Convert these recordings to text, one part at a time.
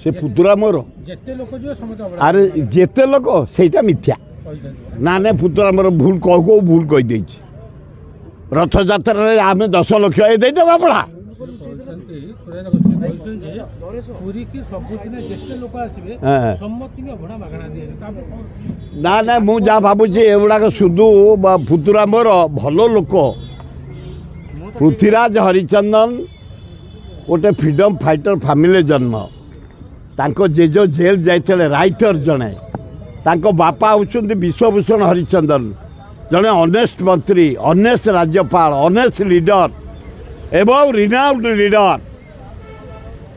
से पुतुरा मोर अरे जेते लोक सेटा मिथ्या ना ना पुतुरा मोर भूल कौ भूल कहीदे रथ यात्रा आम 10 लाख ये देदेवा पड़ा ना ना मु जा भावुची एगुड़ाक सुधु पुतुरा मोर भल लोक पृथ्वीराज हरिचंदन गोटे फ्रीडम फाइटर फैमिली जन्म तांको जेजो जेल जाइते राइटर जड़े तांको बापा होउछन्ति विश्वभूषण हरिचंदन जड़े ऑनेस्ट मंत्री ऑनेस्ट राज्यपाल ऑनेस्ट लीडर एवं रिनाउंड लीडर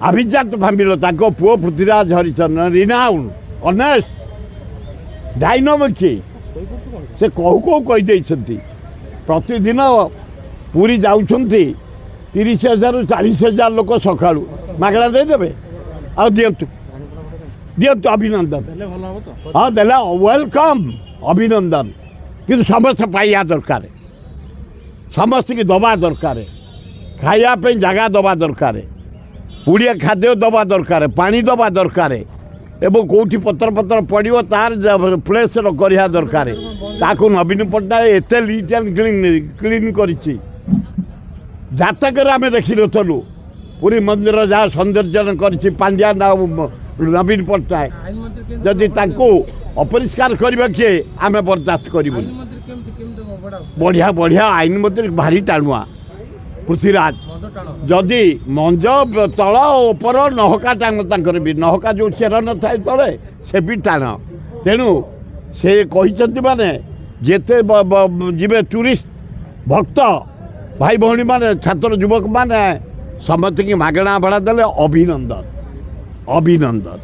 अभिजात फैमिली तांको पुओ Prithviraj Harichandan renowned honest dynamic से कहू कहू कहीदे प्रतिदिन पूरी जाउछन्ति 30,000 ରୁ 40,000 लोक सका मागणा देदेवे आ दिंतु दिंतु अभिनंदन हाँ देला वेलकम अभिनंदन कि समस्त पाइया दरकार समस्त की दबा दरकार खायापी जगह दबा दरकार पुड़िया खाद्य दबा दरकार पानी दबा दरकार एवं कौटी पत्र पत्र पड़ो तार प्लेस रहा दरकार ताकू नवीन पट्टनायक एत लीट एंड क्लीन कर जातक आम देखी नलु पुरी मंदिर जहाँ सौंदर्यन कर पांड्या नवीन पट्टनायक जदि अपरिष्कार करवा किए आम बर्दास्त करूँ बढ़िया बढ़िया आईन मंत्री भारी टाणुआ पृथ्वीराज जदि मंज तल उपर नहका टाण भी नहका जो चेर न था तले से भी टाण तेणु से कहते माने जेते जीवे टूरिस्ट भक्त भाई भौणी माने छात्र युवक माने समस्त की मागणा भड़ा देले अभिनंदन अभिनंदन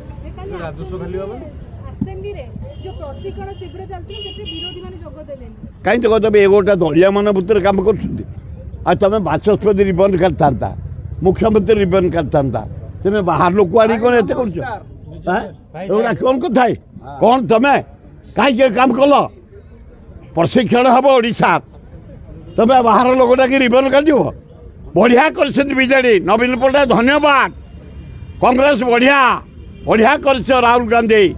कहीं जगह तब ये गोटे दलिया मन भितर काम कर तुम बाचस्पति रिबन काटता मुख्यमंत्री रिबन काटता तुम्हें बाहर लोक आनी कौन एत कर कौन कथा कौन तुम्हें कहीं काम कल प्रशिक्षण हम ओडिशा तुम्हें बाहर लोकटा कि रिबन काट बढ़िया करजेडी नवीन पट्टनायक धन्यवाद कांग्रेस बढ़िया बढ़िया कर राहुल गांधी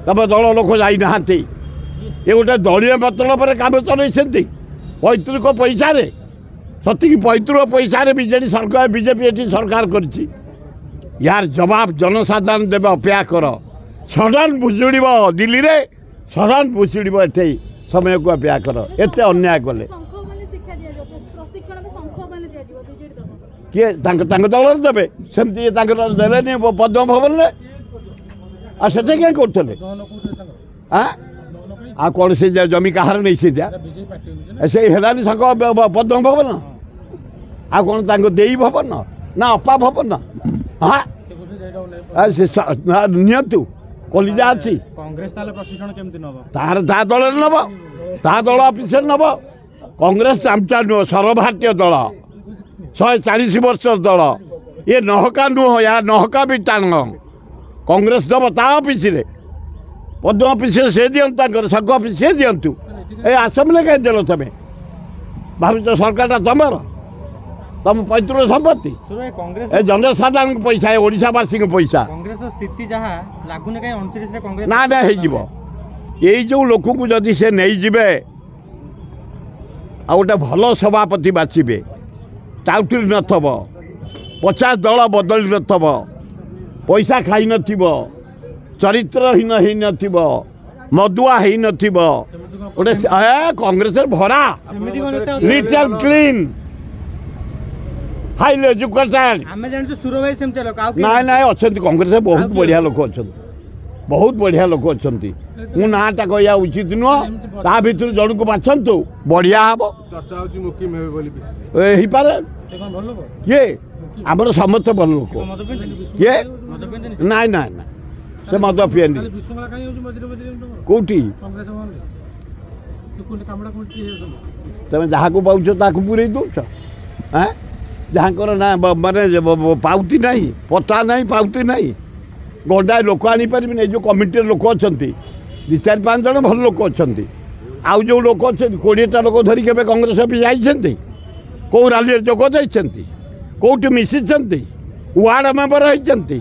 तब दल लोक जाना ये गोटे दलीय मतलब कम चलते पैतृक पैसा सती पैतृक पैसा बीजेडी सरकार बीजेपी ये सरकार कर यार जवाब जनसाधारण देवे अपेक्षा कर सडन भुजुड़ दिल्ली में सडन भुजुड़ ये समय को अपेक्षा कर एत अन्याय कले किए दल देवे सेमती देने पद्म भवन में आठ क्या करते आ कौन से जमी कहार नहीं से हेलानी पद्म भवन आ कौन दे भवन ना अपा भवन हाँ नियंतु कलिजा अच्छी तार दल नब ता दल अफिस नब कांग्रेस चामचा नुह सर्वभारतीय दल 140 वर्ष दल ये नहका नुह या नहका भी टाण कांग्रेस दब ता अफिस पद्म अफिस से दिंतु संघ अफिस से दिंतु ये आसम्बली कहीं देल तुम्हें भावुच सरकार तुमर तुम पैतृक संपत्ति ए जनसाधारण पैसा ओडावासी पैसा ना ना हो जो लोक को जदि से नहीं जीवे आ गोटे भल सभापति बाछिबे टाउटरी नथब 50 दल बदली नथब पैसा खाई नथिब चरित्रहीन हो नथिब मदुआ हो नथिब गोटे कांग्रेस भरा neat and clean highly education ना ना अच्छा कांग्रेस बहुत बढ़िया लोक अच्छा बहुत बढ़िया लोक अच्छा मु नाटा कह उचित नुह ता भर जन को बाछंतु बढ़िया हम पारे किए आमर समस्त भल लोक किए ना ना ना से मद पिएनि कौटी तुम जहाँ को पाच पूरे दौच हाँ जहाँ ना माने पाउती ना पता ना पाउती ना गंडाए लोक आनीपारे जो कमिटी लोक अच्छा 2-4-5 जन भल लोक अच्छा आउ जो लोक अच्छा 20टा लोक धरी के कांग्रेस अफिस जाइछन्ति कौ रैली जोग जाइछन्ति कौटी मिशिछन्ति वार्ड मेंबर होइछन्ति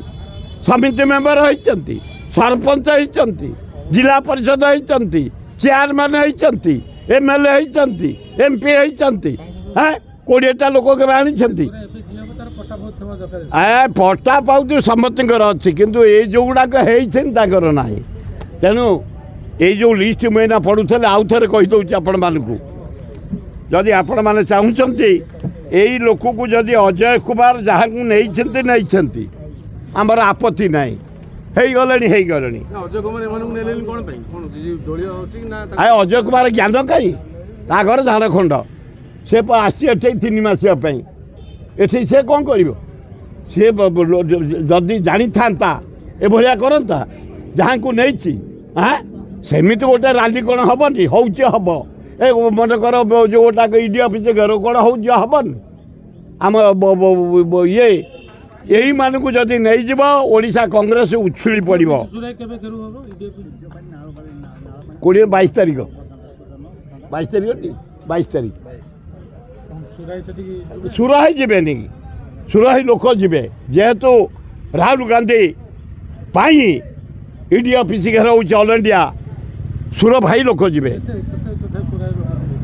समिति मेंबर होती सरपंच होती जिला परिषद होती चेयरमैन होती एमएलए होती एमपी होती हाँ 20टा लोक के आनी पट्टा पाऊँ समस्त अच्छी किंतु ये जो गुड़ाक होकर ना तेणु ये जो लिस्ट मुझे पढ़ुले आउ थे कहीदे आपण मानक जदि आपण मैंने चाहते यही लोक को जदि अजय कुमार जहाँ को नहीं आमर आपत्ति ना गले अजय कुमार ज्ञान कहीं घर झारखंड से आसी 3 मासियापाई एठी से कौन कर सी जदि जानी था एभलिया करता जहाँ को नहीं हाँ सेमिति गोटे राली कौन हेनी हूँ हम ए मन कर जो गोटा ईडी ऑफिस घर कौन हूँ हेनी आम ये यही मान को जदि नहीं जीव ओडिशा कांग्रेस उछुली पड़ो 22 तारीख 22 तारीख सुराही जीवेनि सुराही लोक जीवे जेहेतु राहुल गांधी पाई ईडी ऑफिस घर हूँ ऑल इंडिया सुर भाई लोक जीवे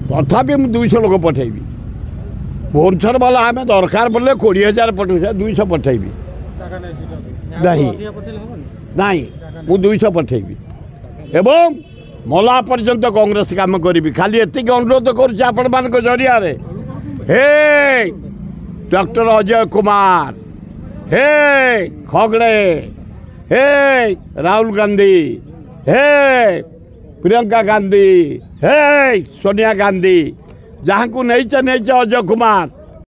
तथापि 200 लोक पठेबी भुवनेश्वर वाला आम दरकार पड़े 20,000 पठे 200 पठेबी नहीं नहीं मु 200 पठेबी एवं मला पर्यंत कांग्रेस काम करी खाली एति अनुरोध कर जरिया हे डॉक्टर अजय कुमार हे खगड़े हे राहुल गांधी हे प्रियंका गांधी हे सोनिया गांधी जहाँ को नहीं अजय कुमार